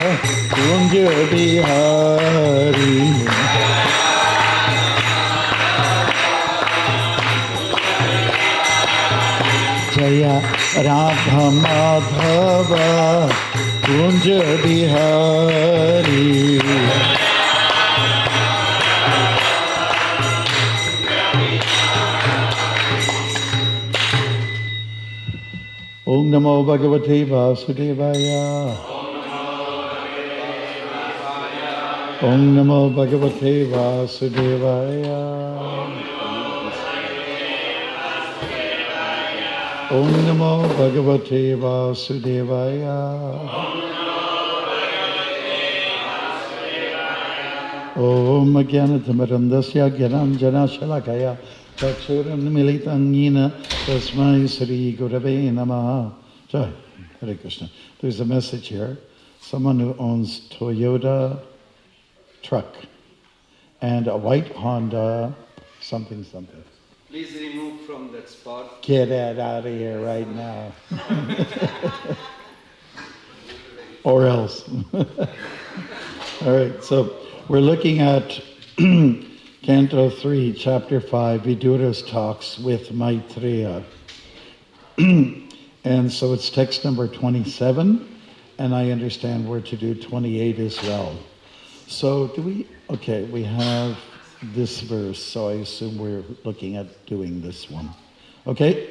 Kunj Bihari Jaya Radha Madhava Kunj Bihari Om Namo Bhagavate Vasudevaya Om Namo Bhagavate Vasudevaya Om Namo Bhagavate Vasudevaya Om Jnanatamrandasya Jnananjana Shalakaya Chakshuram Militangina Tasmai Sri Gurave Namaha. Jai, Hare Krishna. There's a message here. Someone who owns Toyota truck and a white Honda something. Please remove from that spot. Get that out of here right now. Or else. All right, so we're looking at Canto 3, Chapter 5, Vidura's talks with Maitreya. And so it's text number 27, and I understand we're to do 28 as well. So we have this verse, so I assume we're looking at doing this one. Okay?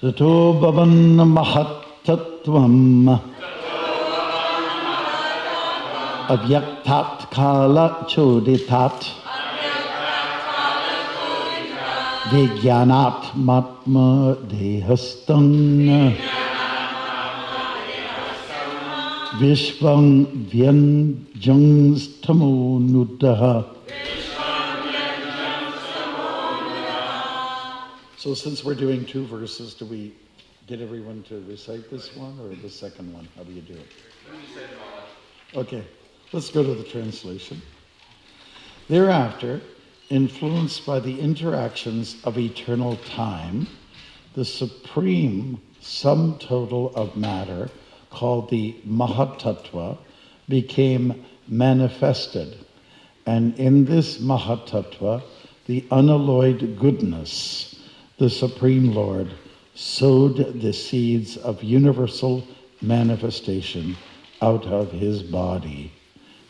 Tato bhavan mahattattvam avyaktat kala choditat Vijnanat matma dehastang Vishvam vyanjangstamo nudaha. So since we're doing two verses, do we get everyone to recite this one or the second one? How do you do it? Okay, let's go to the translation. Thereafter, influenced by the interactions of eternal time, the supreme sum total of matter, called the Mahatattva, became manifested. And in this Mahatattva, the unalloyed goodness, the Supreme Lord, sowed the seeds of universal manifestation out of his body.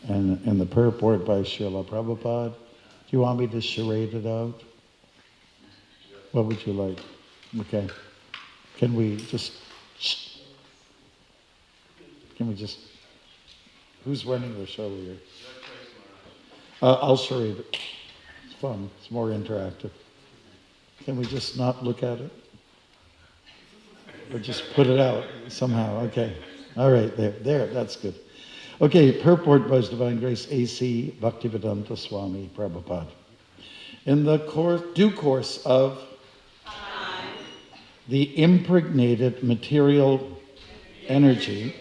And in the purport by Srila Prabhupada, do you want me to charade it out? What would you like? Okay. Can we just... Who's running the show here? I'll charade it. It's fun. It's more interactive. Can we just not look at it? Or just put it out somehow? Okay. All right, there, that's good. Okay, purport by His Divine Grace A.C. Bhaktivedanta Swami Prabhupada. In the due course of the impregnated material energy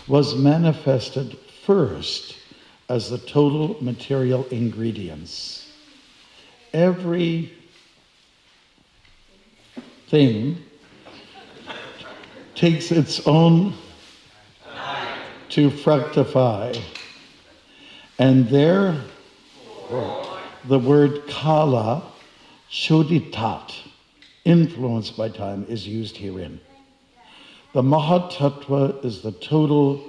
was manifested first as the total material ingredients. Every thing takes its own to fructify. And there, the word kala, choditat, influenced by time, is used herein. The Mahatattva is the total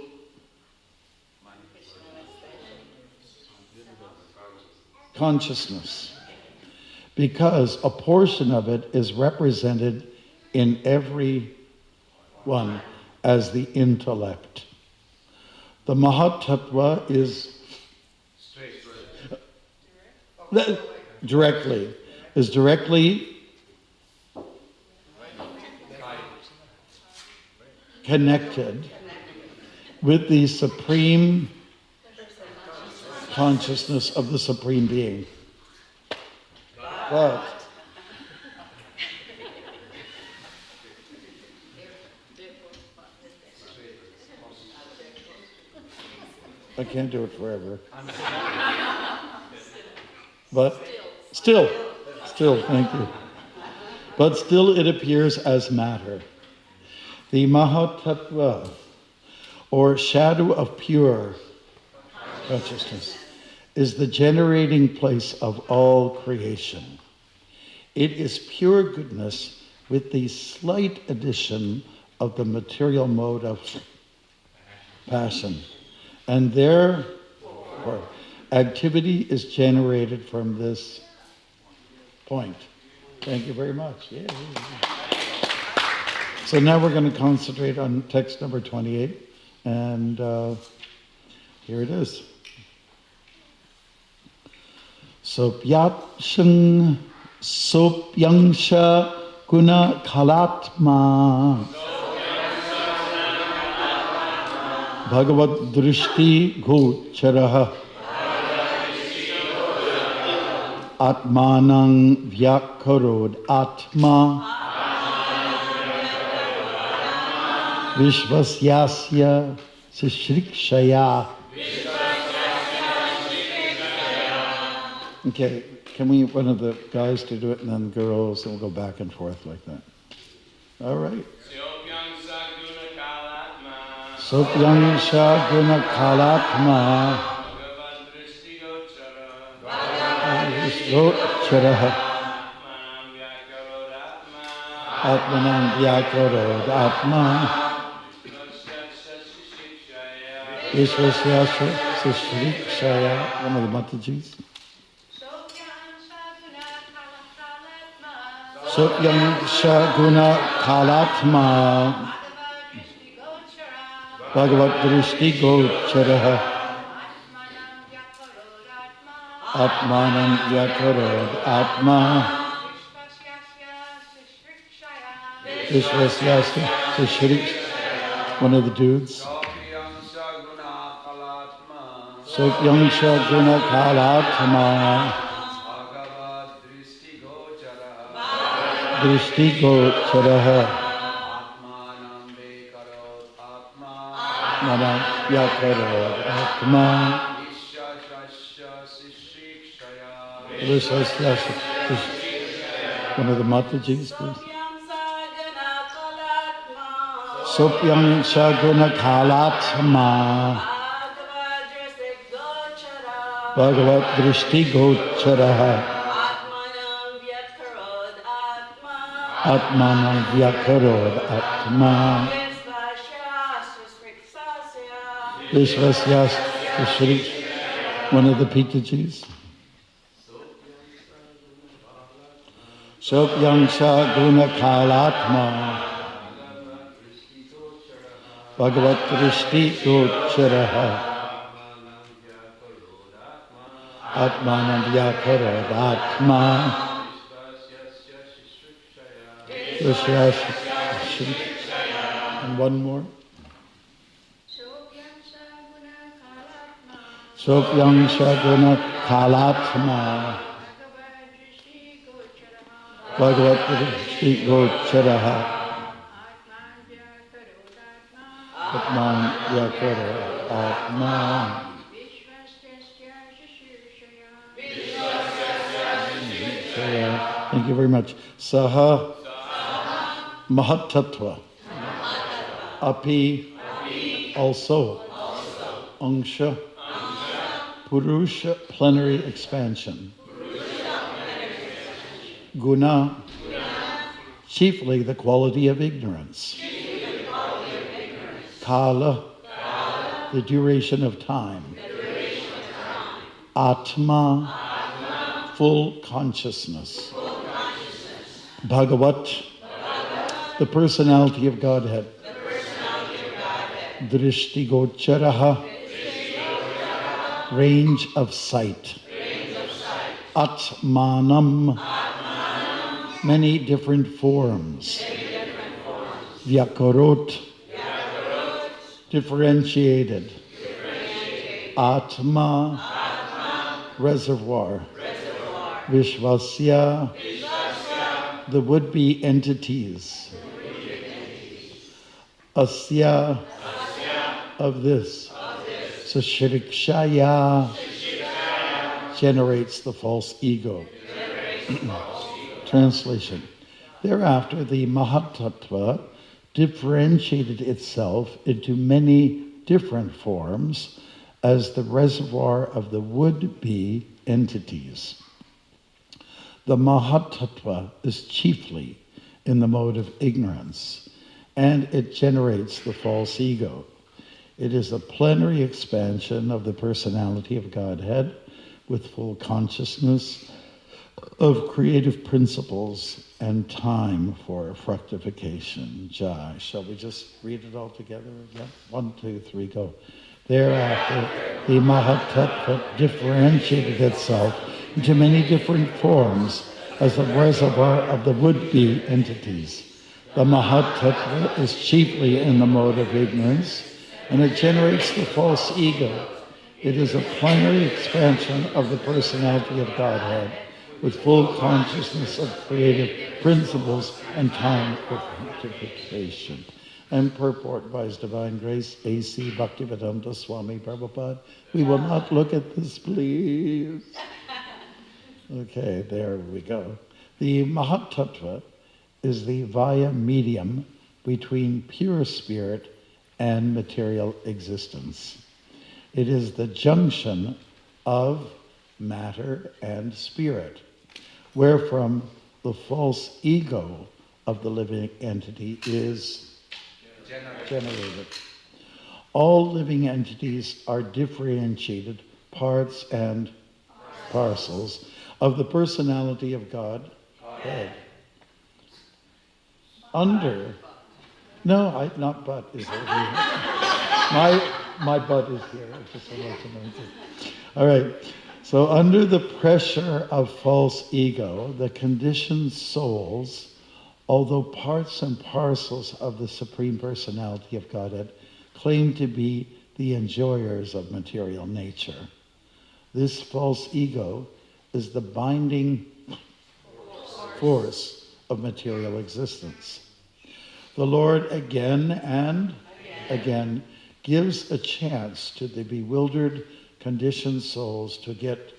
consciousness, because a portion of it is represented in every one as the intellect. The Mahatattva is directly connected with the supreme consciousness of the Supreme Being. But I can't do it forever. But still, thank you. But still it appears as matter. The Mahatattva or shadow of pure consciousness, is the generating place of all creation. It is pure goodness with the slight addition of the material mode of passion. And therefore, activity is generated from this point. Thank you very much. Yeah. So now we're going to concentrate on text number 28. And here it is. Sopyatshang sopyangsha guna kalatma Bhagavad drishti gocharaha Atmanang vyakarod atma Vishvasyasya sishrikshaya. Okay, can we, one of the guys to do it and then girls, and we'll go back and forth like that. All right. Sopyang Shaguna Kalatma Gocharaha Atmanam Vyakarod Atma Vishvasyasya Sishrikshaya. One of the Matajis. Sopyang Shaguna Kalatma Bhagavad drishti gocharaha Atmanam vyakarod atma Vishvasyasya Sishrikshaya. One of the dudes. Sopyang Shaguna Kalatma Drishti gocharaha Atmanam vyakarod atma Vishvasyasya. One of the Matajis, please. Sopyang Shaguna Kalatma Bhagavad drishti gocharaha Atmanam vyakarod atma Vishvasyasya Sishrikshaya. One of the Pitajis. Sopyang Shaguna Kalatma Bhagavad drishti gocharaha Atmanam vyakarod atma And one more. Sopyang Shaguna Kalatma Bhagavad drishti gocharaha Atman vyakarod atma. Thank you very much. Saha Mahatattva. Api, also. Angsha, Purusha, plenary expansion. Guna, chiefly the quality of ignorance. Kala, the duration of time. Atma, full consciousness. Bhagavat, the personality of Godhead. Drishti gocharaha, range of sight. Atmanam, many different forms. Vyakarot, differentiated. Atma, reservoir. Vishvasya, the would-be entities. Asya, of this. Sishrikshaya, generates the false ego. Translation. Thereafter, the Mahatattva differentiated itself into many different forms as the reservoir of the would-be entities. The Mahatattva is chiefly in the mode of ignorance, and it generates the false ego. It is a plenary expansion of the personality of Godhead with full consciousness of creative principles and time for fructification. Jai. Shall we just read it all together again? 1, 2, 3, go. Thereafter, the Mahatattva differentiated itself into many different forms as a reservoir of the would-be entities. The Mahatattva is chiefly in the mode of ignorance, and it generates the false ego. It is a plenary expansion of the personality of Godhead with full consciousness of creative principles and time for fructification. And purport by His Divine Grace, A.C. Bhaktivedanta Swami Prabhupada. We will not look at this, please. Okay, there we go. The Mahatattva is the via medium between pure spirit and material existence. It is the junction of matter and spirit, wherefrom the false ego of the living entity is generated. All living entities are differentiated parts and parcels of the personality of God. Under, no, not but is there. My butt is here. I just want to know. All right. So under the pressure of false ego, the conditioned souls, although parts and parcels of the Supreme Personality of Godhead, claim to be the enjoyers of material nature. This false ego is the binding force of material existence. The Lord again and again gives a chance to the bewildered, conditioned souls to get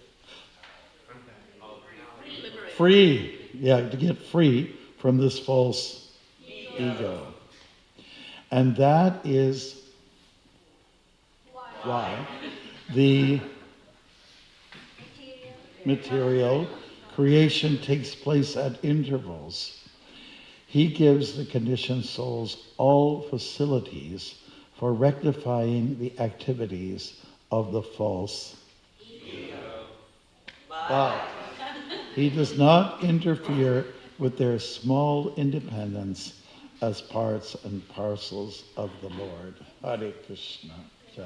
free, to get free from this false ego. And that is why the material creation takes place at intervals. He gives the conditioned souls all facilities for rectifying the activities of the false ego. But He does not interfere with their small independence as parts and parcels of the Lord. Hare Krishna. Jai.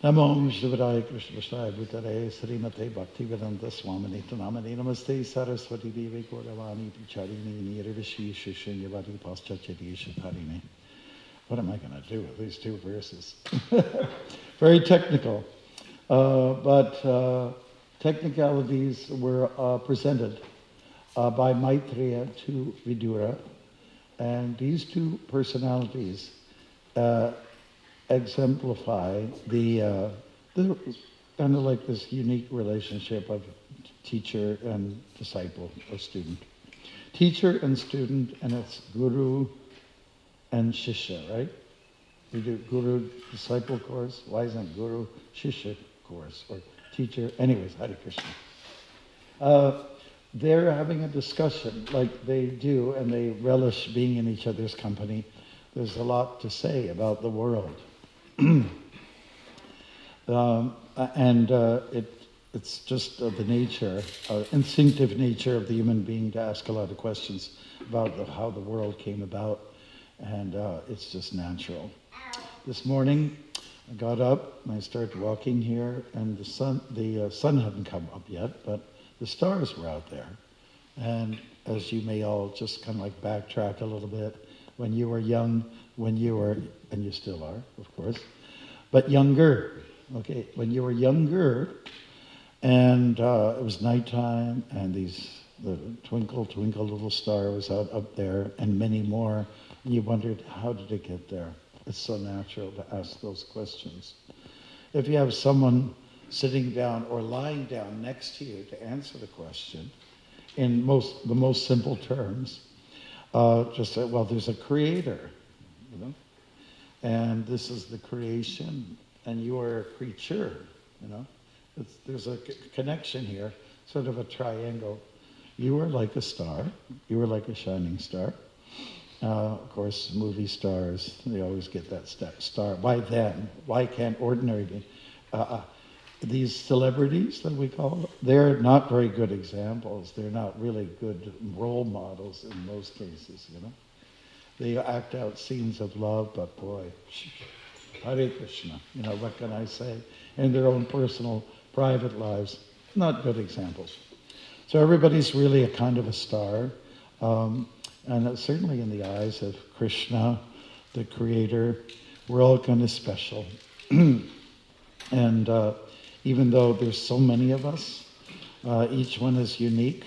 Namo Vishnupadaya Krishna Vishaya Bhutare Srimate Bhaktivedanta Swami Namani Namaste Saraswati Devi Gauravani Picharini Nirvishi Shishinyavati Paschachati Shatarini. What am I going to do with these two verses? Very technical. But technicalities were presented by Maitreya to Vidura. And these two personalities exemplify the kind of like this unique relationship of teacher and disciple or student. Teacher and student, and it's guru and shishya, right? We do guru disciple course. Why isn't it guru shishya course or teacher? Anyways, Hare Krishna. They're having a discussion like they do, and they relish being in each other's company. There's a lot to say about the world. It's just the nature, instinctive nature of the human being to ask a lot of questions about how the world came about, and it's just natural. This morning, I got up and I started walking here, and the sun hadn't come up yet, but the stars were out there. And as you may all just kind of like backtrack a little bit, when you were young, and you still are, of course, but younger, okay, when you were younger, and it was nighttime, and the twinkle, twinkle little star was out up there, and many more, and you wondered, how did it get there? It's so natural to ask those questions. If you have someone sitting down or lying down next to you to answer the question in the most simple terms, just say, well, there's a creator, and this is the creation, and you are a creature, you know. There's a connection here, sort of a triangle. You are like a star. You are like a shining star. Of course, movie stars, they always get that star. Why then? Why can't ordinary be? These celebrities that we call, they're not very good examples. They're not really good role models in most cases, you know. They act out scenes of love, but boy, Hare Krishna, you know, what can I say? In their own personal, private lives, not good examples. So everybody's really a kind of a star, and certainly in the eyes of Krishna, the Creator, we're all kind of special. And even though there's so many of us, each one is unique.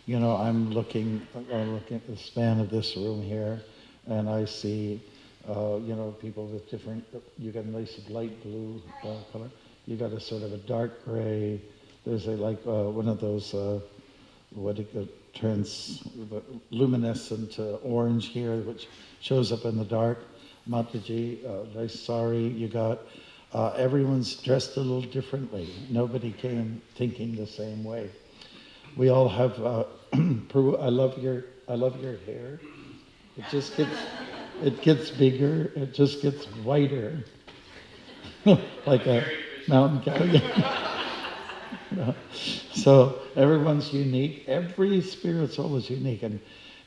You know, I'm looking at the span of this room here, and I see, you know, people with different, you got a nice light blue color, you got a sort of a dark gray, there's one of those, what do you call, luminescent orange here, which shows up in the dark. Mataji, nice sari you got. Everyone's dressed a little differently. Nobody came thinking the same way. We all have, I love your hair. It gets bigger, it just gets whiter. Like a mountain cow. So everyone's unique. Every spirit soul is unique, and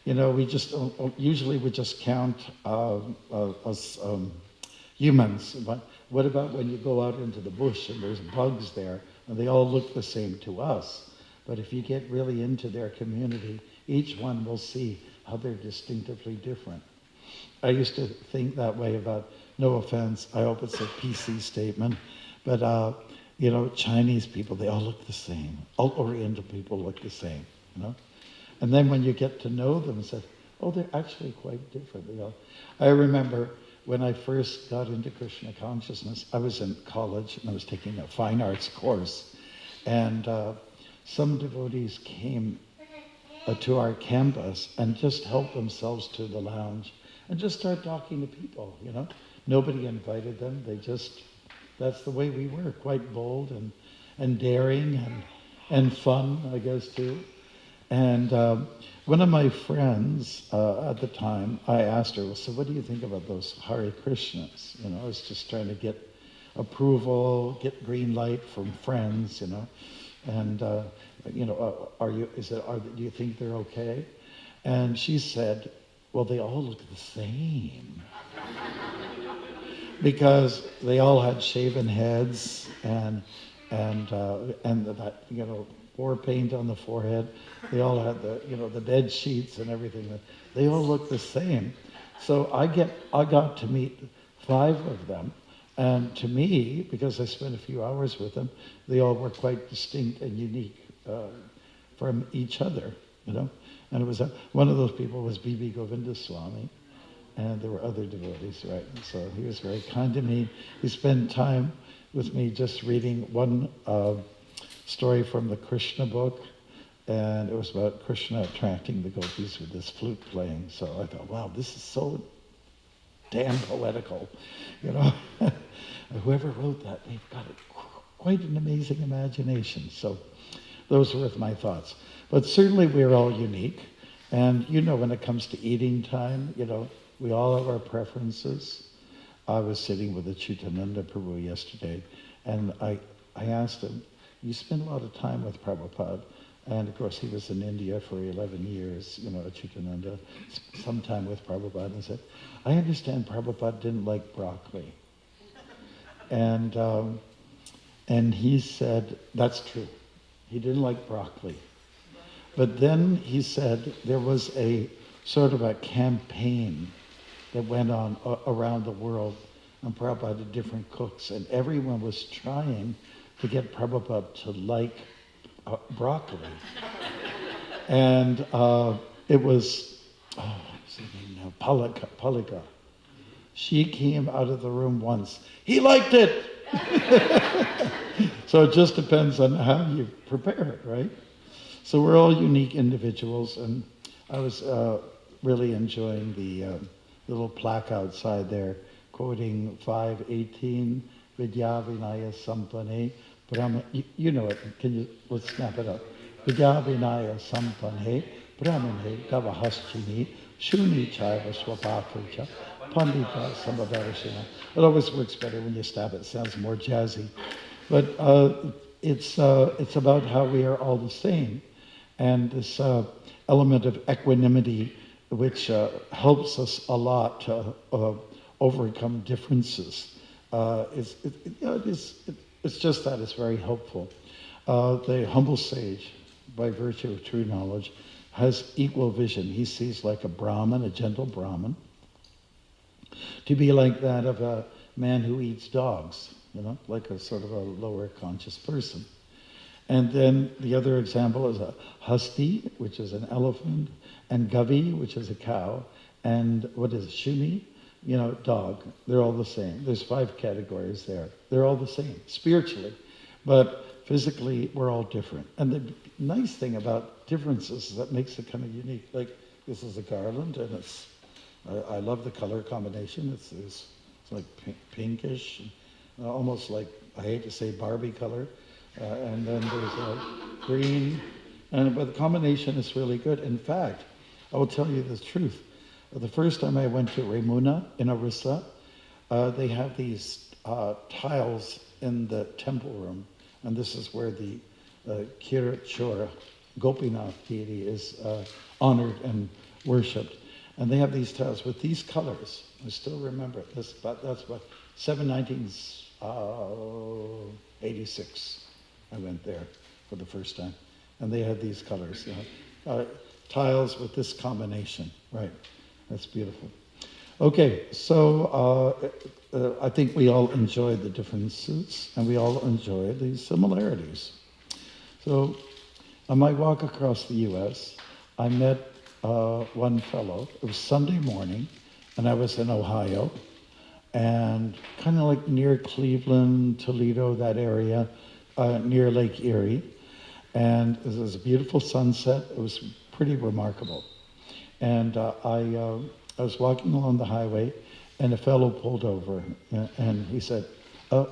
you know we just usually we just count us humans. But what about when you go out into the bush and there's bugs there, and they all look the same to us? But if you get really into their community, each one will see how they're distinctively different. I used to think that way about, no offense, I hope it's a PC statement, but you know, Chinese people, they all look the same. All Oriental people look the same, you know? And then when you get to know them, say, oh, they're actually quite different. You know? I remember when I first got into Krishna consciousness, I was in college and I was taking a fine arts course. And some devotees came to our campus and just helped themselves to the lounge and just started talking to people, you know? Nobody invited them, they just, that's the way we were, quite bold and daring and fun, I guess, too. And one of my friends at the time, I asked her, well, so what do you think about those Hare Krishnas? You know, I was just trying to get approval, get green light from friends, you know. And, you know, do you think they're okay? And she said, well, they all look the same. Because they all had shaven heads and that, you know, war paint on the forehead. They all had the, you know, the bed sheets and everything. They all look the same. So I got to meet 5 of them, and to me, because I spent a few hours with them, they all were quite distinct and unique from each other, you know. And it was one of those people was B.B. Govinda Swami. And there were other devotees, right? And so he was very kind to me. He spent time with me just reading one story from the Krishna book, and it was about Krishna attracting the gopis with this flute playing. So I thought, wow, this is so damn poetical, you know. Whoever wrote that, they've got quite an amazing imagination. So those were my thoughts. But certainly we're all unique. And you know, when it comes to eating time, you know, we all have our preferences. I was sitting with the Chitananda Prabhu yesterday, and I asked him, you spend a lot of time with Prabhupada, and of course he was in India for 11 years, you know, at Chitananda, some time with Prabhupada, and I said, I understand Prabhupada didn't like broccoli. And he said, that's true. He didn't like broccoli. But then he said there was a sort of a campaign that went on around the world, and Prabhupada had different cooks, and everyone was trying to get Prabhupada to like broccoli. And it was, what's her name now? Palika. She came out of the room once. He liked it! So it just depends on how you prepare it, right? So we're all unique individuals, and I was really enjoying the little plaque outside there. Of quoting 5:18, Vidya Vinaya Sampane, Brahma, you know it, let's snap it up. Vidya Vinaya Sampane, Brahmane Gavahaschini, Shuni Chaiva Swapakricha, Pandita Sambadarashina. It always works better when you stab it, sounds more jazzy. But it's about how we are all the same. And this element of equanimity, which helps us a lot to overcome differences. It's just that, it's very helpful. The humble sage, by virtue of true knowledge, has equal vision. He sees like a Brahmin, a gentle Brahmin, to be like that of a man who eats dogs, like a sort of a lower conscious person. And then the other example is a hasti, which is an elephant, and gavi, which is a cow, and what is it, shuni? Dog. They're all the same. There's 5 categories there. They're all the same, spiritually. But physically, we're all different. And the nice thing about differences is that makes it kind of unique. Like, this is a garland, and I love the color combination. It's like pinkish, almost like, I hate to say Barbie color. And then there's a green, but the combination is really good. In fact, I will tell you the truth. The first time I went to Ramuna in Orissa, they have these tiles in the temple room, and this is where the Kirachura, Gopinath deity, is honored and worshipped. And they have these tiles with these colors. I still remember it. That's what, 1986. I went there for the first time, and they had these colors, tiles with this combination, right? That's beautiful. Okay, so I think we all enjoy the differences, and we all enjoy the similarities. So on my walk across the U.S., I met one fellow. It was Sunday morning, and I was in Ohio, and kind of like near Cleveland, Toledo, that area, near Lake Erie. And it was a beautiful sunset. It was pretty remarkable. And I was walking along the highway, and a fellow pulled over, and he said,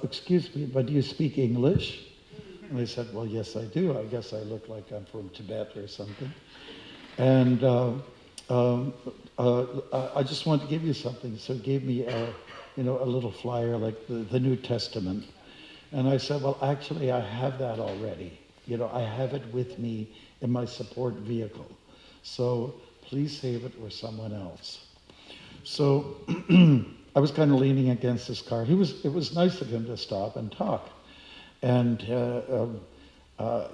"Excuse me, but do you speak English?" And I said, "Well, yes, I do. I guess I look like I'm from Tibet or something." And I just wanted to give you something. So he gave me a little flyer, like the New Testament. And I said, "Well, actually, I have that already. I have it with me in my support vehicle. So please save it for someone else." So I was kind of leaning against this car. It was nice of him to stop and talk. And I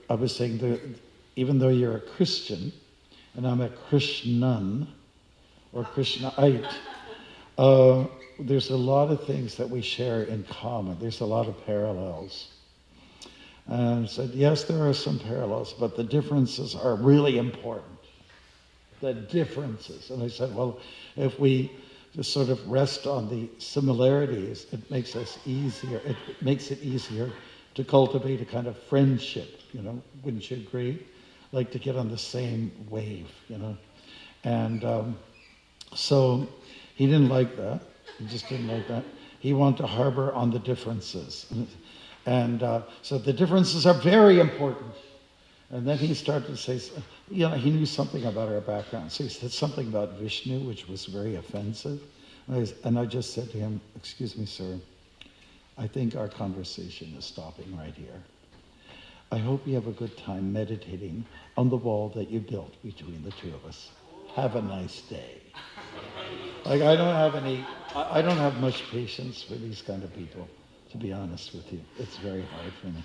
was saying that even though you're a Christian, and I'm a Krishnan, or Krishnaite, there's a lot of things that we share in common. There's a lot of parallels. And I said, yes, there are some parallels, but the differences are really important. The differences. And I said, well, if we just sort of rest on the similarities, it makes it easier to cultivate a kind of friendship, wouldn't you agree? Like to get on the same wave, And so he didn't like that. He just didn't like that. He wanted to harbor on the differences. And so the differences are very important. And then he started to say, he knew something about our background. So he said something about Vishnu, which was very offensive. And I just said to him, "Excuse me, sir, I think our conversation is stopping right here. I hope you have a good time meditating on the wall that you built between the two of us. Have a nice day." Like, I don't have much patience for these kind of people, to be honest with you. It's very hard for me.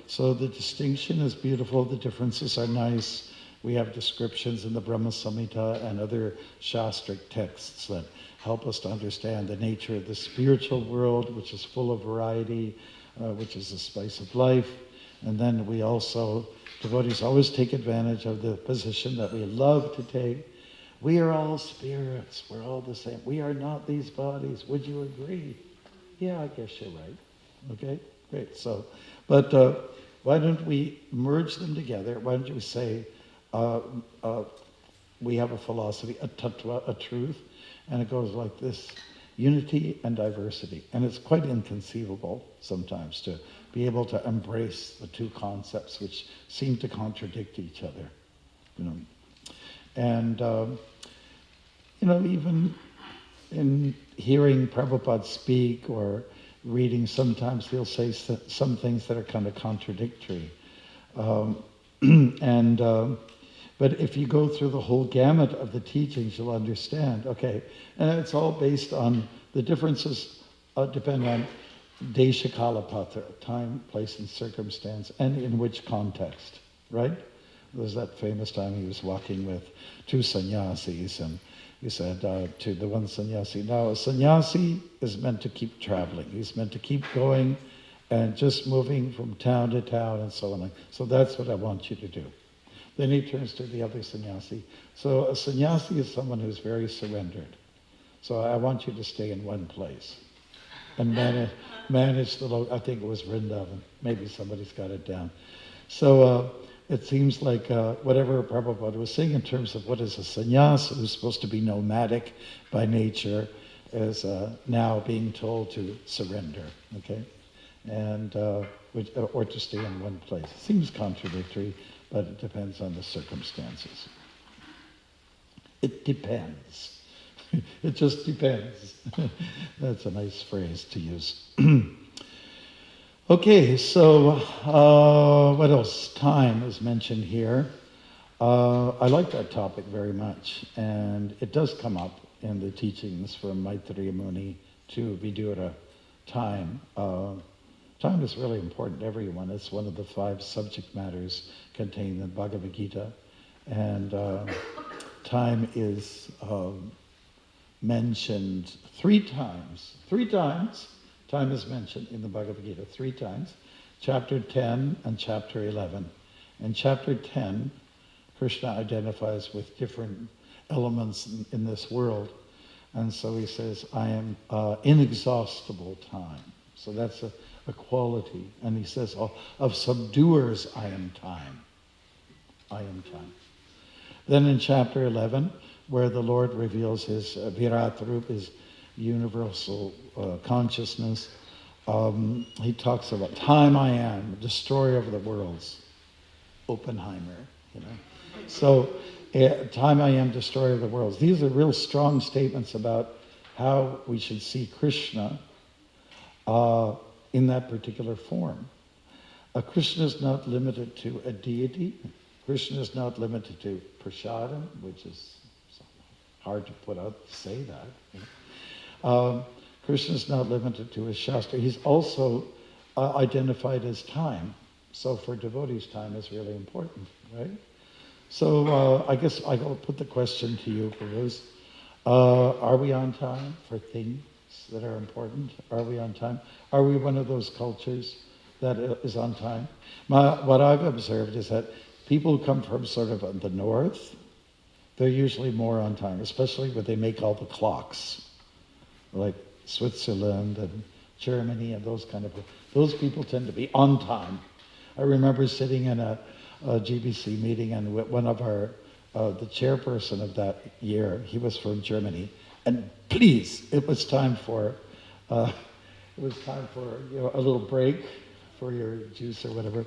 So the distinction is beautiful, the differences are nice. We have descriptions in the Brahma Samhita and other Shastric texts that help us to understand the nature of the spiritual world, which is full of variety, which is the spice of life. And then we also, devotees always take advantage of the position that we love to take. We are all spirits, we're all the same. We are not these bodies, would you agree? Yeah, I guess you're right. Okay, great. So, but why don't we merge them together? Why don't you say, we have a philosophy, a tattva, a truth, And it goes like this: unity and diversity. And it's quite inconceivable sometimes to be able to embrace the two concepts which seem to contradict each other, you know. And, you know, even in hearing Prabhupada speak or reading, sometimes he'll say some things that are kind of contradictory. But if you go through the whole gamut of the teachings, you'll understand, okay, and it's all based on the differences depend on desha kala patra, time, place, and circumstance, and in which context, right? There's that famous time he was walking with two sannyasis, and he said to the one sannyasi, now a sannyasi is meant to keep traveling. He's meant to keep going and just moving from town to town and so on. So that's what I want you to do. Then he turns to the other sannyasi. So a sannyasi is someone who's very surrendered. So I want you to stay in one place and manage the, I think it was Vrindavan. Maybe somebody's got it down. So it seems like whatever Prabhupada was saying in terms of what is a sannyasa, who's supposed to be nomadic by nature, is now being told to surrender, okay? And or to stay in one place. It seems contradictory, but it depends on the circumstances. It depends. It just depends. That's a nice phrase to use. Okay, so what else? Time is mentioned here. I like that topic very much, and it does come up in the teachings from Maitreya Muni to Vidura. Time. Time is really important to everyone. It's one of the 5 subject matters contained in Bhagavad Gita. And time is mentioned 3 times. 3 times time is mentioned in the Bhagavad Gita, 3 times. Chapter 10 and chapter 11. In chapter 10, Krishna identifies with different elements in this world. And so he says, I am inexhaustible time. So that's a quality. And he says, of subduers I am time. I am time. Then in chapter 11, where the Lord reveals his Virat Rup, his universal consciousness, he talks about time I am, destroyer of the worlds. Oppenheimer, you know. So, time I am, destroyer of the worlds. These are real strong statements about how we should see Krishna in that particular form. Krishna is not limited to a deity. Krishna is not limited to prasadam, which is hard to put out to say that. You know. Krishna is not limited to his shastra. He's also identified as time. So for devotees, time is really important, right? So I guess I'll put the question to you, Bruce. Are we on time for things that are important? Are we on time? Are we one of those cultures that is on time? What I've observed is that people who come from sort of the north, they're usually more on time, especially when they make all the clocks, like Switzerland and Germany and those kind of people. Those people tend to be on time. I remember sitting in a GBC meeting, and one of our, the chairperson of that year, he was from Germany, and please, it was time for a little break for your juice or whatever,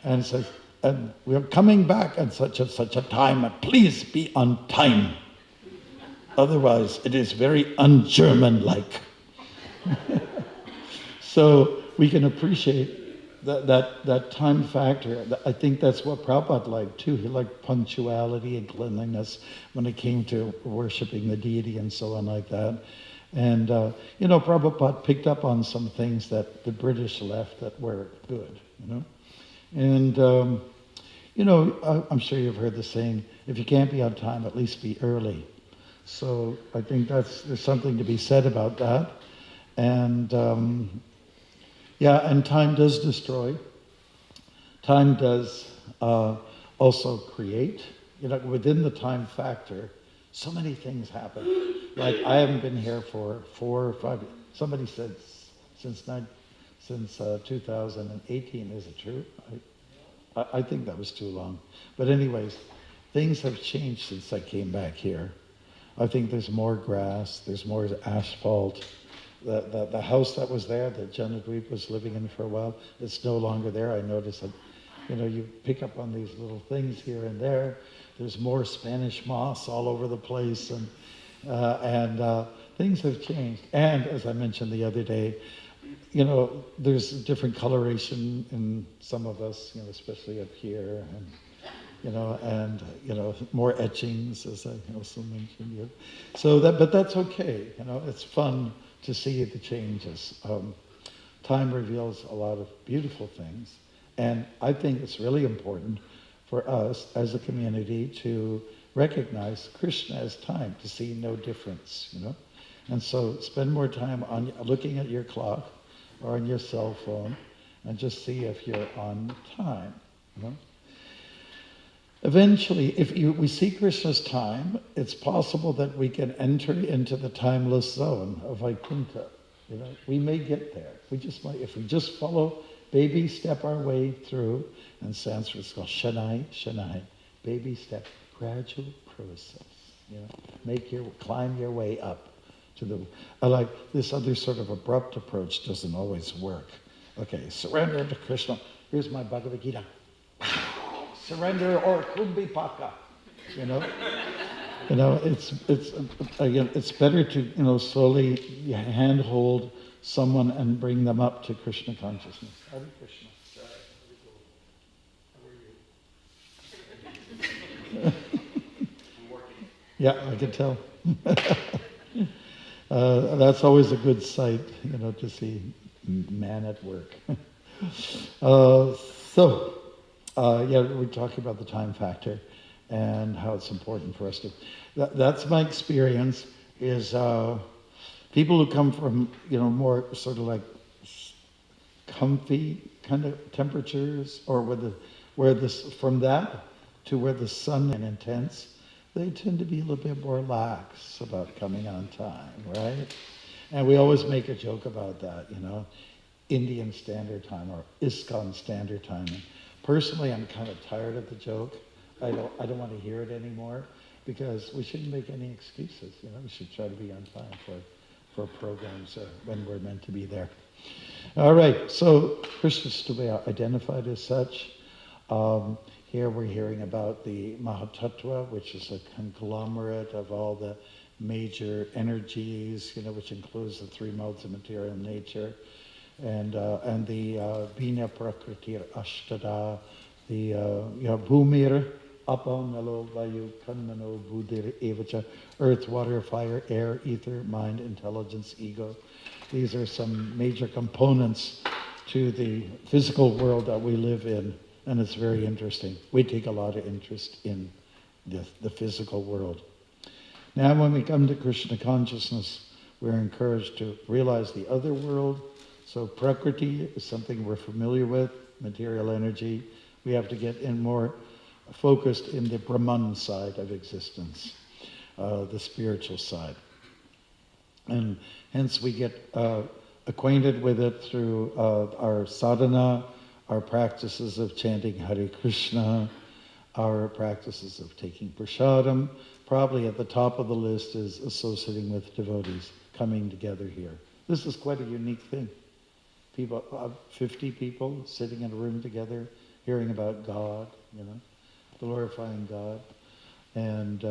and says, and we're coming back at such a time, and please be on time. Otherwise, it is very un-German-like. So we can appreciate that time factor. I think that's what Prabhupada liked too. He liked punctuality and cleanliness when it came to worshiping the deity and so on like that. And, Prabhupada picked up on some things that the British left that were good, you know. And, I'm sure you've heard the saying, if you can't be on time, at least be early. So I think there's something to be said about that. And, and time does destroy. Time does also create. Within the time factor, so many things happen. Like, I haven't been here for 4 or 5 years. Somebody said since 2018, is it true? I think that was too long. But anyways, things have changed since I came back here. I think there's more grass, there's more asphalt. The house that was there that Janadweep was living in for a while, it's no longer there. I noticed that, you pick up on these little things here and there. There's more Spanish moss all over the place, and things have changed. And as I mentioned the other day, there's different coloration in some of us, especially up here, and more etchings, as I also mentioned. But that's okay. It's fun to see the changes. Time reveals a lot of beautiful things, and I think it's really important for us as a community to recognize Krishna as time, to see no difference. And so spend more time on looking at your clock or on your cell phone, and just see if you're on time. Eventually, if we see Krishna's time, it's possible that we can enter into the timeless zone of Vaikuntha. We may get there. We just might, if we just follow, baby step our way through. In Sanskrit, it's called Shanai, Shanai. Baby step, gradual process. Climb your way up to the. I like this other sort of abrupt approach doesn't always work. Okay, surrender to Krishna. Here's my Bhagavad Gita. Surrender or kumbhipaka. It's better to slowly handhold someone and bring them up to Krishna consciousness. Hare Krishna. Yeah, I can tell. That's always a good sight, to see man at work. We're talking about the time factor and how it's important for us to. That's my experience. Is people who come from more sort of like comfy kind of temperatures, or from that to where the sun is intense, they tend to be a little bit more lax about coming on time, right? And we always make a joke about that, Indian Standard Time or Iskcon Standard Time. And personally, I'm kind of tired of the joke. I don't want to hear it anymore, because we shouldn't make any excuses. We should try to be on time for programs when we're meant to be there. All right, so Krishna is to be identified as such. Here we're hearing about the Mahatattva, which is a conglomerate of all the major energies, which includes the three modes of material nature, and the Bina Prakriti Ashtada, the Bhumir, Apa, Melo, Vayu, Kanmano, Buddhir, Evacha, earth, water, fire, air, ether, mind, intelligence, ego. These are some major components to the physical world that we live in. And it's very interesting. We take a lot of interest in the physical world. Now when we come to Krishna consciousness, we're encouraged to realize the other world. So Prakriti is something we're familiar with, material energy. We have to get in more focused in the Brahman side of existence, the spiritual side. And hence we get acquainted with it through our sadhana, our practices of chanting Hare Krishna, our practices of taking prasadam. Probably at the top of the list is associating with devotees, coming together here. This is quite a unique thing. 50 people sitting in a room together, hearing about God, glorifying God. And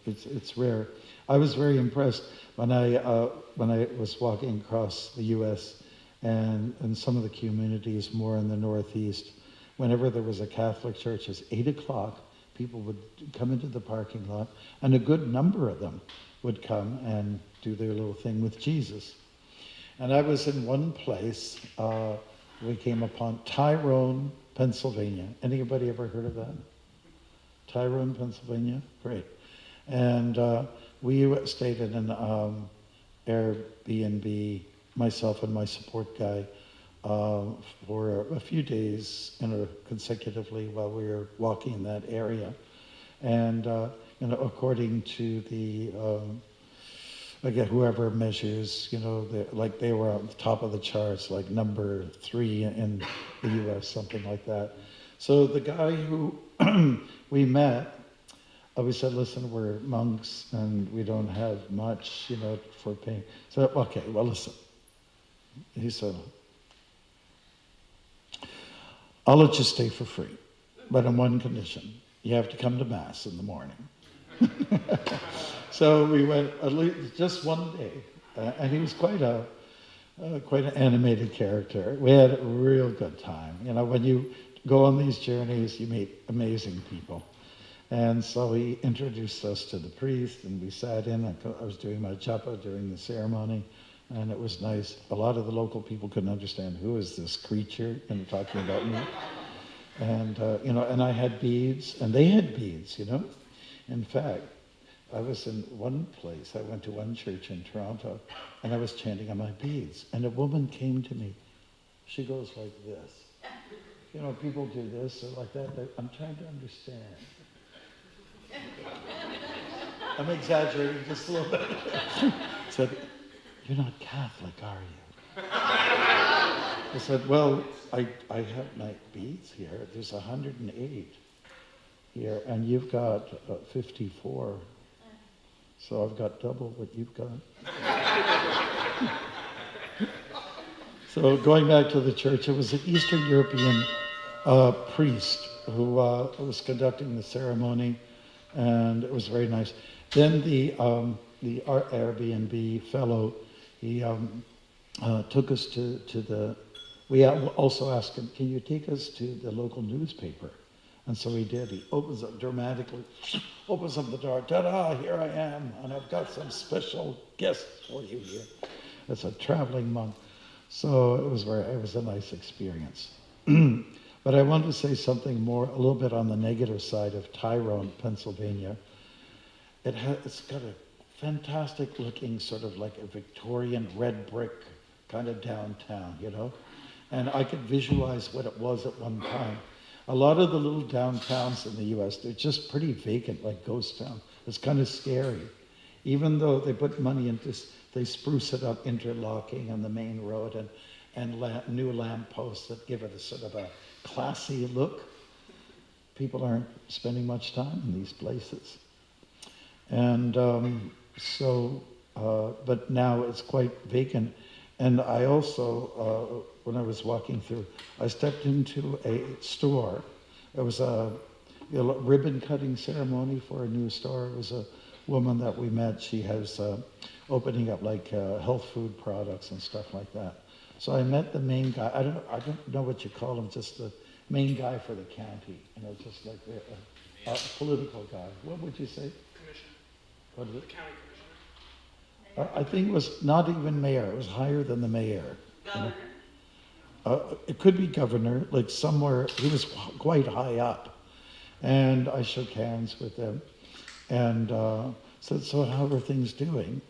it's rare. I was very impressed when I was walking across the U.S., and some of the communities more in the Northeast, whenever there was a Catholic church, it's 8 o'clock, people would come into the parking lot, and a good number of them would come and do their little thing with Jesus. And I was in one place, we came upon Tyrone, Pennsylvania. Anybody ever heard of that? Tyrone, Pennsylvania? Great. And we stayed in an Airbnb, myself and my support guy, for a few days consecutively while we were walking in that area. And according to the again, whoever measures, they were on the top of the charts, like number 3 in the U.S., something like that. So the guy who we met, we said, listen, we're monks and we don't have much, for paying. So, okay, well, listen. He said, I'll let you stay for free, but on one condition. You have to come to Mass in the morning. So we went at least just one day, and he was quite an animated character. We had a real good time. When you go on these journeys, you meet amazing people. And so he introduced us to the priest, and we sat in. I was doing my japa during the ceremony, and it was nice. A lot of the local people couldn't understand, who is this creature, talking about me. And, and I had beads, and they had beads, In fact, I was in one place, I went to one church in Toronto, and I was chanting on my beads, and a woman came to me. She goes like this. People do this or like that. I'm trying to understand. I'm exaggerating just a little bit. Said, you're not Catholic, are you? I said, well, I have my beads here. There's 108 here, and you've got 54. So I've got double what you've got. So going back to the church, it was an Eastern European priest who was conducting the ceremony, and it was very nice. Then the Airbnb fellow, he took us to the. We also asked him, "Can you take us to the local newspaper?" And so he did. He opens up dramatically, opens up the door. Ta-da! Here I am, and I've got some special guests for you here. It's a traveling monk. So it was a nice experience. But I wanted to say something a little bit on the negative side of Tyrone, Pennsylvania. It's got a fantastic looking, sort of like a Victorian red brick kind of downtown, And I could visualize what it was at one time. A lot of the little downtowns in the US, they're just pretty vacant, like ghost town. It's kind of scary. Even though they put money into this, they spruce it up, interlocking on the main road and new lampposts that give it a sort of a classy look. People aren't spending much time in these places. And but now it's quite vacant. And I also, when I was walking through, I stepped into a store. It was a ribbon cutting ceremony for a new store. It was a woman that we met. She has opening up like health food products and stuff like that. So I met the main guy. I don't know what you call him, just the main guy for the county. Just like a political guy. What would you say? Commissioner. What is it? The county commissioner. I think it was not even mayor. It was higher than the mayor. Governor. It could be governor, like somewhere. He was quite high up. And I shook hands with him and said, so how are things doing?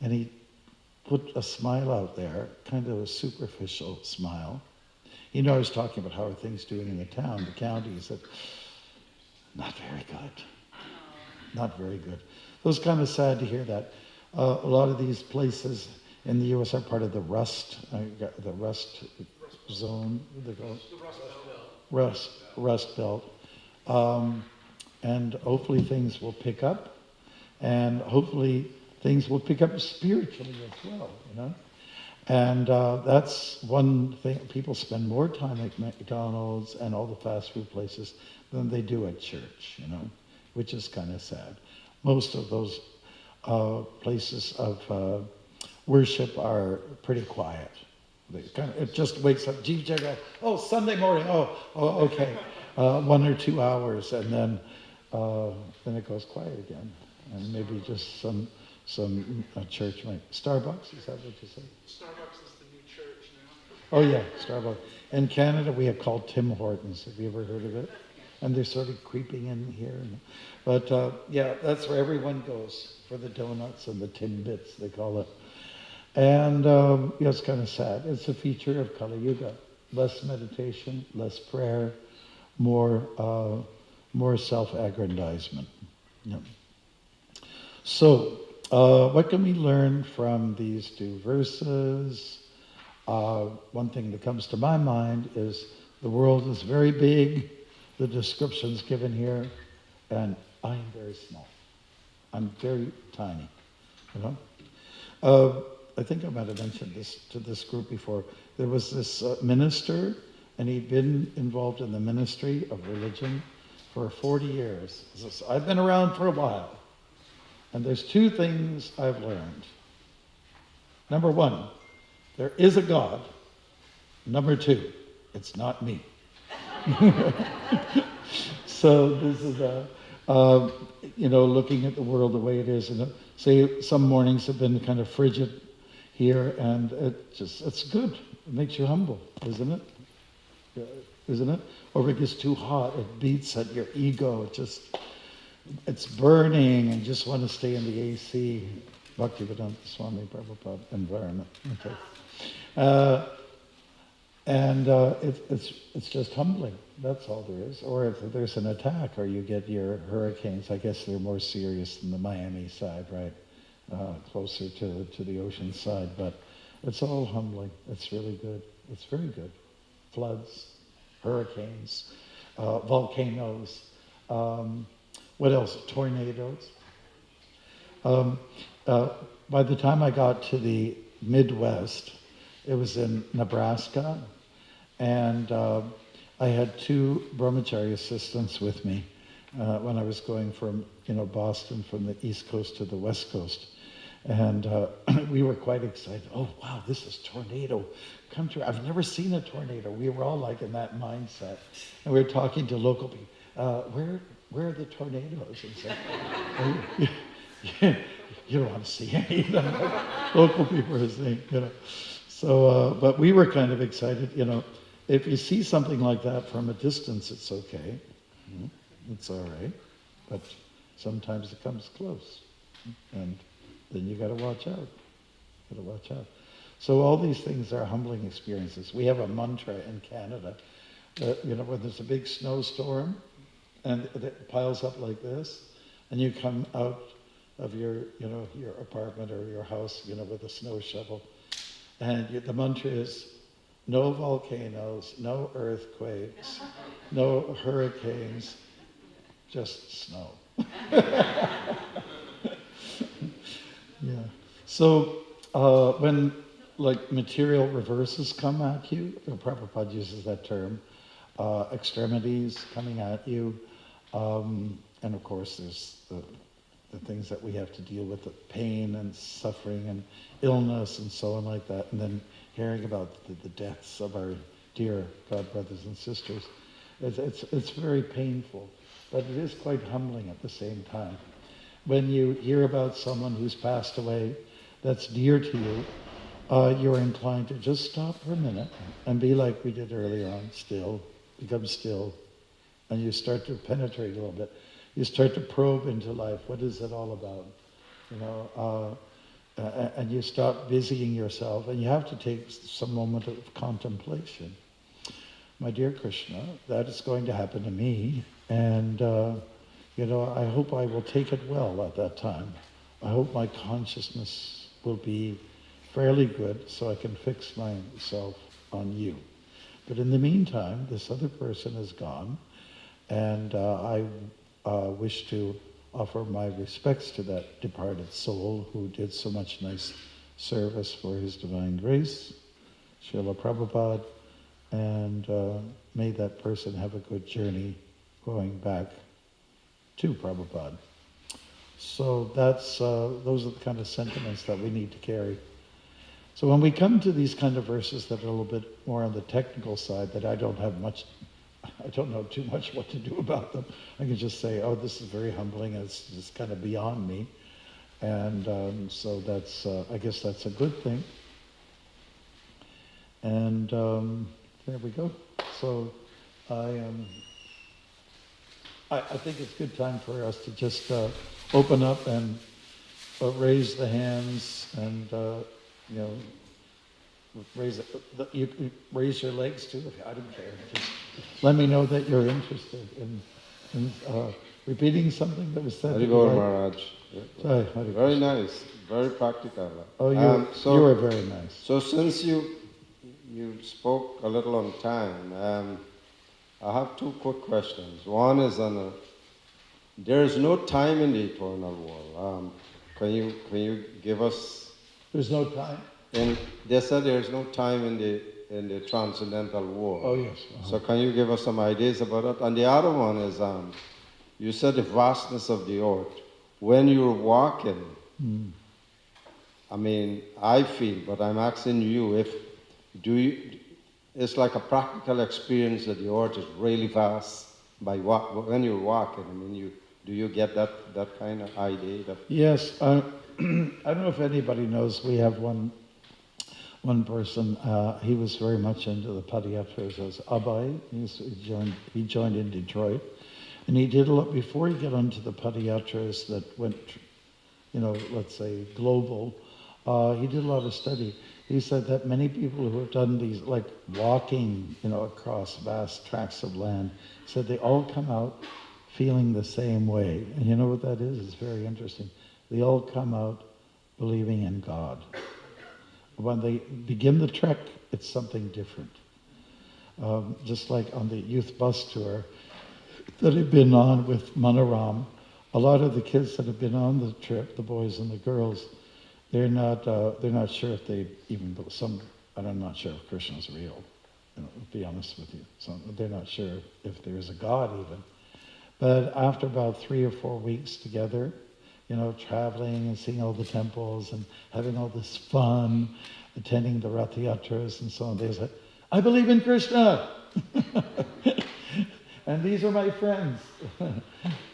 And he put a smile out there, kind of a superficial smile. I was talking about how are things doing in the town, the county. He said, not very good. Not very good. It was kind of sad to hear that. A lot of these places in the U.S. are part of the Rust zone. The Rust Belt. And hopefully things will pick up. And hopefully things will pick up spiritually as well, And that's one thing. People spend more time at McDonald's and all the fast food places than they do at church, which is kind of sad. Most of those places of worship are pretty quiet. It just wakes up. Oh, Sunday morning. Oh, okay. 1 or 2 hours, and then it goes quiet again, and maybe just some church might. Starbucks, is that what you say? Starbucks is the new church now. Oh yeah, Starbucks. In Canada, we have called Tim Hortons. Have you ever heard of it? And they're sort of creeping in here. But yeah, that's where everyone goes for the donuts and the Timbits, they call it. And yeah, it's kind of sad. It's a feature of Kali Yuga. Less meditation, less prayer, more self-aggrandizement. Yeah. So, what can we learn from these two verses? One thing that comes to my mind is the world is very big, the descriptions given here, and I am very small. I'm very tiny, you know. I think I might have mentioned this to this group before. There was this minister, and he'd been involved in the ministry of religion for 40 years. So I've been around for a while, and there's two things I've learned. Number one, there is a God. Number two, it's not me. So this is looking at the world the way it is. And say some mornings have been kind of frigid here, and it's good. It makes you humble, isn't it? Yeah, isn't it? Or if it gets too hot, it beats at your ego. It's burning, and just want to stay in the AC. Bhaktivedanta Swami Prabhupada environment. Okay. It's just humbling. That's all there is. Or if there's an attack, or you get your hurricanes, I guess they're more serious than the Miami side, right? Closer to the ocean side. But it's all humbling. It's really good. It's very good. Floods, hurricanes, volcanoes. What else? Tornadoes. By the time I got to the Midwest, it was in Nebraska, and I had two brahmachari assistants with me when I was going from Boston, from the East Coast to the West Coast. And we were quite excited. Oh, wow, this is tornado country. I've never seen a tornado. We were all like in that mindset. And we were talking to local people. Where are the tornadoes? And so, you don't want to see any of them. Like local people are saying, So, but we were kind of excited. If you see something like that from a distance, it's okay. It's all right. But sometimes it comes close. And then you got to watch out. So all these things are humbling experiences. We have a mantra in Canada. When there's a big snowstorm and it piles up like this, and you come out of your apartment or your house, with a snow shovel, and the mantra is, no volcanoes, no earthquakes, no hurricanes, just snow. Yeah. So when material reverses come at you, Prabhupada uses that term, extremities coming at you, and of course there's the things that we have to deal with, the pain and suffering and illness and so on like that, and then hearing about the deaths of our dear God brothers and sisters. It's very painful, but it is quite humbling at the same time. When you hear about someone who's passed away that's dear to you, you're inclined to just stop for a minute and be like we did earlier on, still, become still, and you start to penetrate a little bit. You start to probe into life. What is it all about? And you stop busying yourself, and you have to take some moment of contemplation. My dear Krishna, that is going to happen to me, and I hope I will take it well at that time. I hope my consciousness will be fairly good so I can fix myself on you. But in the meantime, this other person is gone, and I wish to offer my respects to that departed soul who did so much nice service for His Divine Grace, Srila Prabhupada, and may that person have a good journey going back to Prabhupada. So those are the kind of sentiments that we need to carry. So when we come to these kind of verses that are a little bit more on the technical side, that I don't know too much what to do about them. I can just say, oh, this is very humbling, and it's just kind of beyond me. And so that's, I guess that's a good thing. And there we go. So I think it's a good time for us to just open up and raise the hands and, you raise your legs too. I don't care. Just let me know that you're interested in repeating something that was said. Haribol Maharaj. Sorry, Very nice, very practical. Oh, you are very nice. So since you spoke a little on time, I have two quick questions. One is on there is no time in the eternal world. Can you give us? There's no time? And they said there is no time in the transcendental world. Oh, yes. So can you give us some ideas about that? And the other one is, you said the vastness of the earth. When you're walking, I mean, I feel, but I'm asking you, it's like a practical experience that the earth is really vast when you're walking. I mean, do you get that kind of idea? Yes. I don't know if anybody knows, we have one person, he was very much into the Padayatras as Abhay. He joined in Detroit. And he did a lot, before he got onto the Padayatras that went, let's say global, he did a lot of study. He said that many people who have done these, like walking, across vast tracts of land, said they all come out feeling the same way. And you know what that is? It's very interesting. They all come out believing in God. When they begin the trek, it's something different. Just like on the youth bus tour that I've been on with Manaram, a lot of the kids that have been on the trip, the boys and the girls, they're not sure if they even, I'm not sure if Krishna's real, to be honest with you. So they're not sure if there is a God even. But after about 3 or 4 weeks together, traveling and seeing all the temples and having all this fun, attending the Rath Yatras and so on, they said, I believe in Krishna! And these are my friends.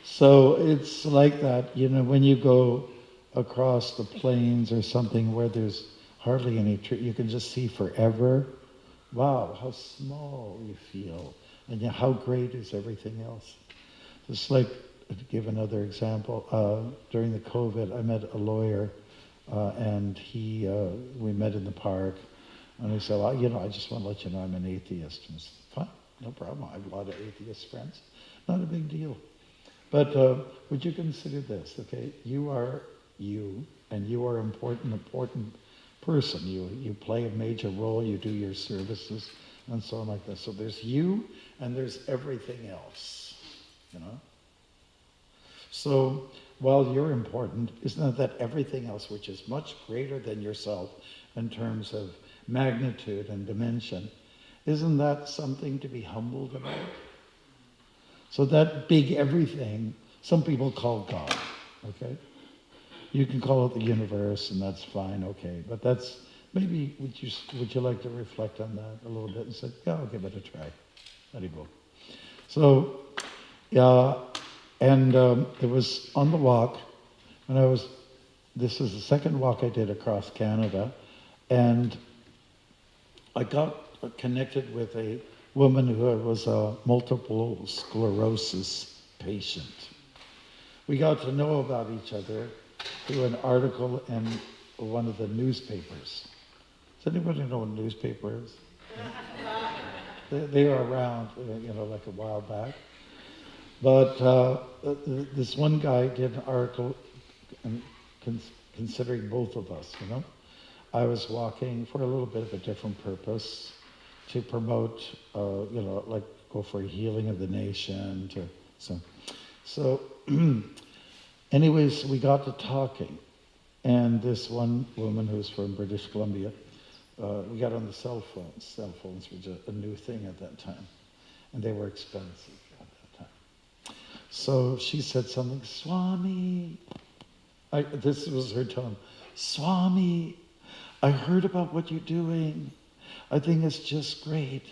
So it's like that, when you go across the plains or something where there's hardly any tree, you can just see forever. Wow, how small you feel. And yet how great is everything else. It's like, to give another example, during the COVID, I met a lawyer, and we met in the park, and he said, well, I just want to let you know I'm an atheist. And I said, fine, no problem. I have a lot of atheist friends. Not a big deal. But would you consider this, okay? You are you, and you are an important person. You play a major role, you do your services, and so on like that. So there's you, and there's everything else, So while you're important, isn't it that everything else, which is much greater than yourself in terms of magnitude and dimension, isn't that something to be humbled about? So that big everything, some people call God, okay? You can call it the universe, and that's fine, okay. But that's, maybe, would you like to reflect on that a little bit and say, yeah, I'll give it a try. Haribol. So, and it was on the walk, and this is the second walk I did across Canada, and I got connected with a woman who was a multiple sclerosis patient. We got to know about each other through an article in one of the newspapers. Does anybody know what a newspaper is? They are around, like a while back. But this one guy did an article considering both of us, I was walking for a little bit of a different purpose, to promote, like go for a healing of the nation. So anyways, we got to talking. And this one woman who's from British Columbia, we got on the cell phones. Cell phones were just a new thing at that time. And they were expensive. So she said something, Swami, this was her tone, Swami, I heard about what you're doing. I think it's just great.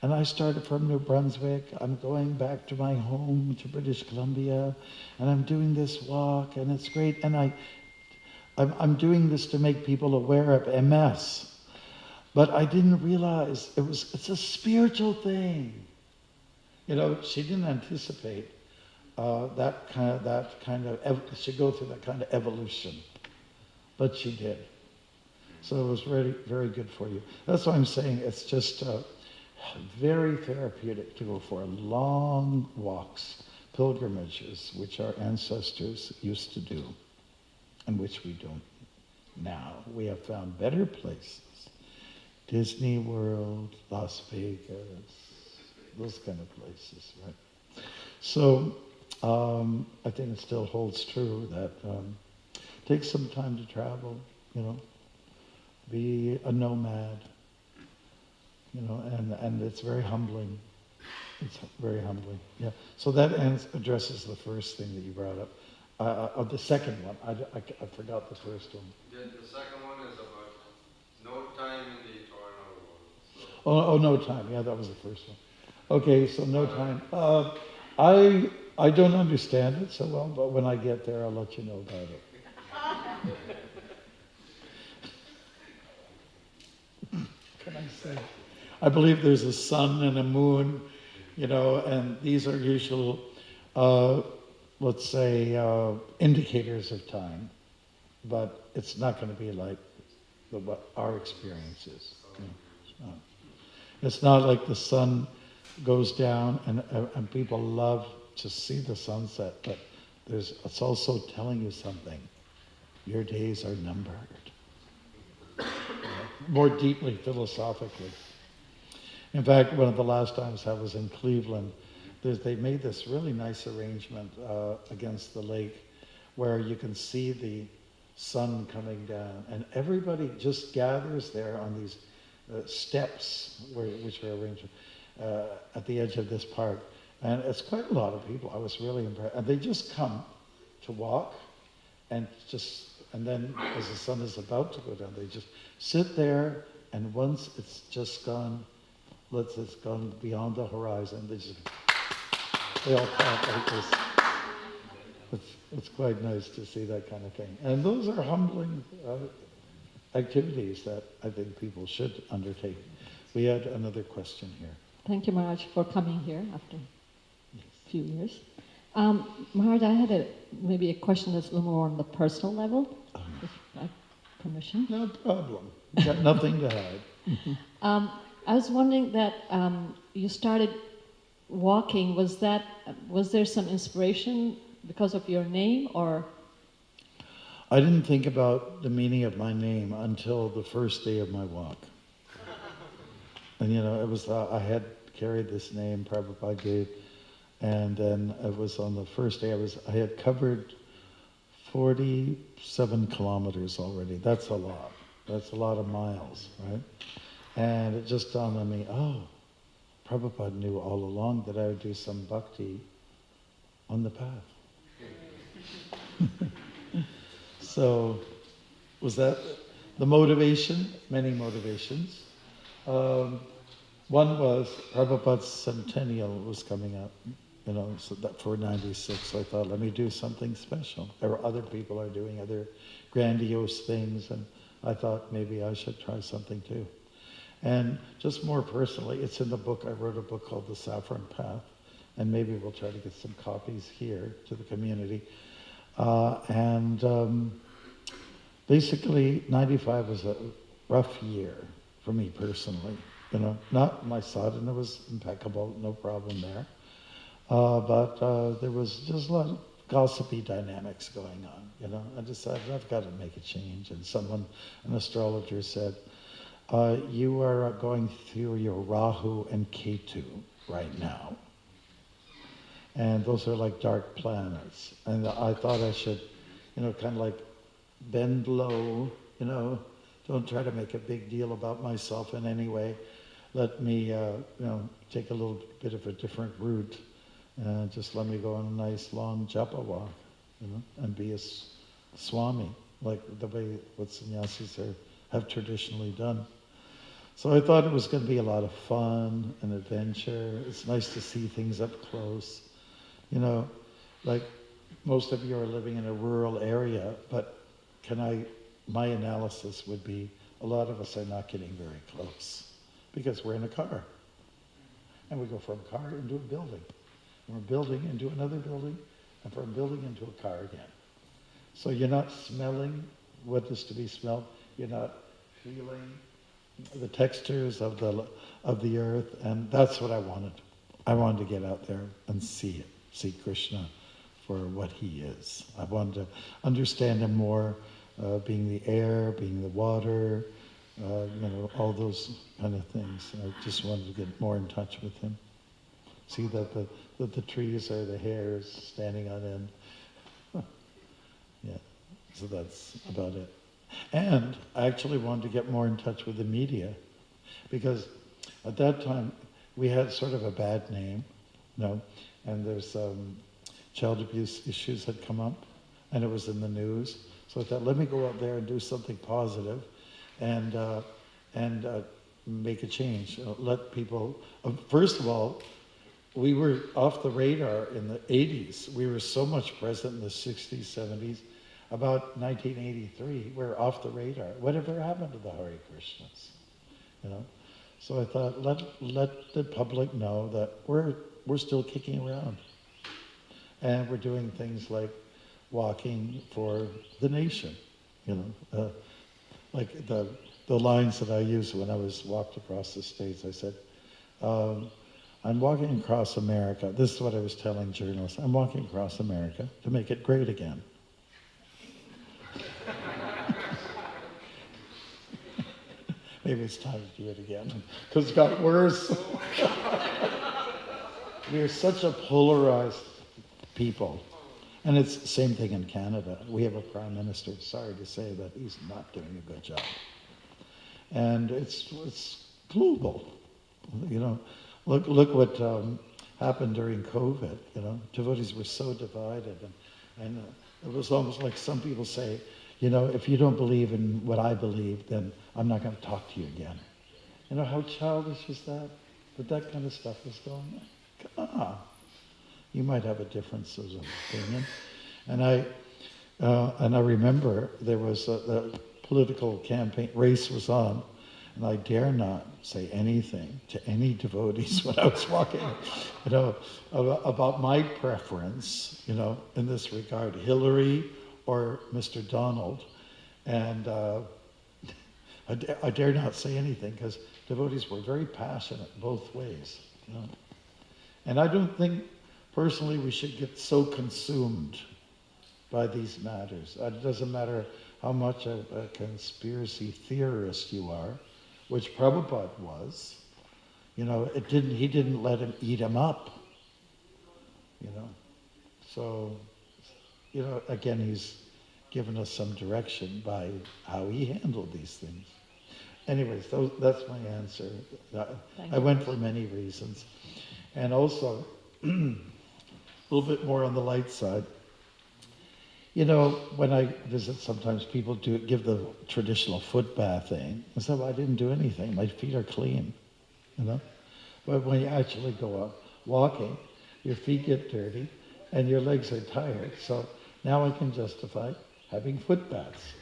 And I started from New Brunswick. I'm going back to my home to British Columbia, and I'm doing this walk, and it's great. And I'm doing this to make people aware of MS. But I didn't realize it's a spiritual thing. She didn't anticipate that kind of she go through that kind of evolution, but she did. So it was very, very good for you. That's why I'm saying it's just very therapeutic to go for long walks, pilgrimages, which our ancestors used to do, and which we don't now. We have found better places. Disney World, Las Vegas, those kind of places, right? So I think it still holds true that take some time to travel, be a nomad, and it's very humbling. It's very humbling, yeah. So that addresses the first thing that you brought up. The second one, I forgot the first one. The second one is about no time in the eternal world. Oh, no time. Yeah, that was the first one. Okay, so no time. I don't understand it so well, but when I get there, I'll let you know about it. Can I say? I believe there's a sun and a moon, and these are usual, let's say, indicators of time, but it's not going to be like what our experience is. It's not like the sun goes down and people love to see the sunset, but it's also telling you something. Your days are numbered. More deeply philosophically. In fact, one of the last times I was in Cleveland, they made this really nice arrangement against the lake where you can see the sun coming down, and everybody just gathers there on these steps which are arranged at the edge of this park. And it's quite a lot of people. I was really impressed. And they just come to walk and then as the sun is about to go down, they just sit there, and once it's just gone, it's gone beyond the horizon, they all clap like this. It's quite nice to see that kind of thing. And those are humbling activities that I think people should undertake. We had another question here. Thank you, Maharaj, for coming here after a few years. Maharaj, I had maybe a question that's a little more on the personal level, if I have permission. No problem. You got nothing to hide. I was wondering that you started walking. Was there some inspiration because of your name, or? I didn't think about the meaning of my name until the first day of my walk. And it was, I had carried this name, Prabhupada gave, and then it was on the first day I had covered 47 kilometers already. That's a lot. That's a lot of miles, right? And it just dawned on me, Prabhupada knew all along that I would do some bhakti on the path. So, was that the motivation? Many motivations. One was Prabhupada's centennial was coming up, so that for 96. So I thought, let me do something special. Other people are doing other grandiose things, and I thought maybe I should try something too. And just more personally, it's in the book. I wrote a book called The Saffron Path, and maybe we'll try to get some copies here to the community. Basically, 95 was a rough year for me personally. Not my sadhana was impeccable, no problem there. But there was just a lot of gossipy dynamics going on, I decided I've got to make a change. And an astrologer said, you are going through your Rahu and Ketu right now. And those are like dark planets. And I thought I should, kind of like bend low, don't try to make a big deal about myself in any way. Let me, take a little bit of a different route. Just let me go on a nice long japa walk, and be a Swami, like the way what sannyasis have traditionally done. So I thought it was going to be a lot of fun and adventure. It's nice to see things up close. Like most of you are living in a rural area, but my analysis would be a lot of us are not getting very close because we're in a car. And we go from a car into a building. From a building into another building, and from a building into a car again. So you're not smelling what is to be smelled. You're not feeling the textures of the earth, and that's what I wanted. I wanted to get out there and see it, see Krishna for what he is. I wanted to understand him more, being the air, being the water, all those kind of things. I just wanted to get more in touch with him. See that the trees are the hairs standing on end. Yeah, so that's about it. And I actually wanted to get more in touch with the media, because at that time we had sort of a bad name, and there's child abuse issues had come up, and it was in the news. So I thought, let me go out there and do something positive, and make a change. Let people. First of all, we were off the radar in the 80s. We were so much present in the 60s, 70s. About 1983, we're off the radar. Whatever happened to the Hare Krishnas? So I thought, let the public know that we're still kicking around, and we're doing things like walking for the nation. Like the lines that I used when I walked across the States. I said, I'm walking across America. This is what I was telling journalists. I'm walking across America to make it great again. Maybe it's time to do it again, because it got worse. We are such a polarized people. And it's the same thing in Canada. We have a prime minister, sorry to say, that he's not doing a good job. And it's global. Look what happened during COVID. Devotees were so divided, and it was almost like some people say, if you don't believe in what I believe, then I'm not going to talk to you again. How childish is that? But that kind of stuff is going on. Come on. You might have a difference of opinion. And I remember there was the political campaign, race was on, and I dare not say anything to any devotees when I was walking, about my preference, in this regard, Hillary or Mr. Donald. And I dare not say anything, because devotees were very passionate both ways. And I don't think, personally, we should get so consumed by these matters. It doesn't matter how much of a conspiracy theorist you are, which Prabhupada was. He didn't let him eat him up. So, again, he's given us some direction by how he handled these things. Anyways, that's my answer. I went for many reasons. And also, a little bit more on the light side. When I visit, sometimes people give the traditional foot bathing. I said, well, I didn't do anything. My feet are clean, But when you actually go out walking, your feet get dirty and your legs are tired. So now I can justify having foot baths.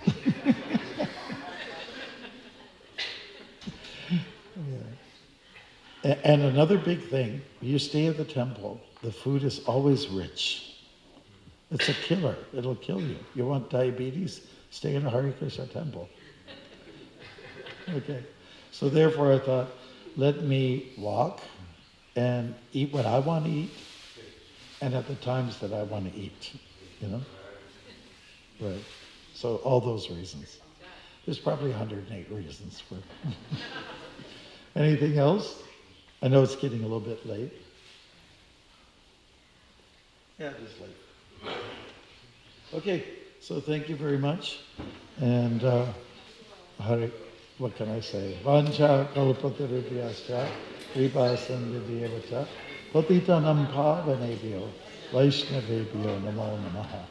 Yeah. And another big thing, you stay at the temple, the food is always rich. It's a killer. It'll kill you. You want diabetes? Stay in a Hare Krishna temple. Okay. So therefore I thought, let me walk and eat what I want to eat, and at the times that I want to eat, Right. So all those reasons. There's probably 108 reasons for Anything else? I know it's getting a little bit late. Yeah, it is late. Okay, so thank you very much. And what can I say? Vancha kalpatarubhyascha kripasanvidhyavata patitanam pavanebhyo vaishnavebhyo namo namaha.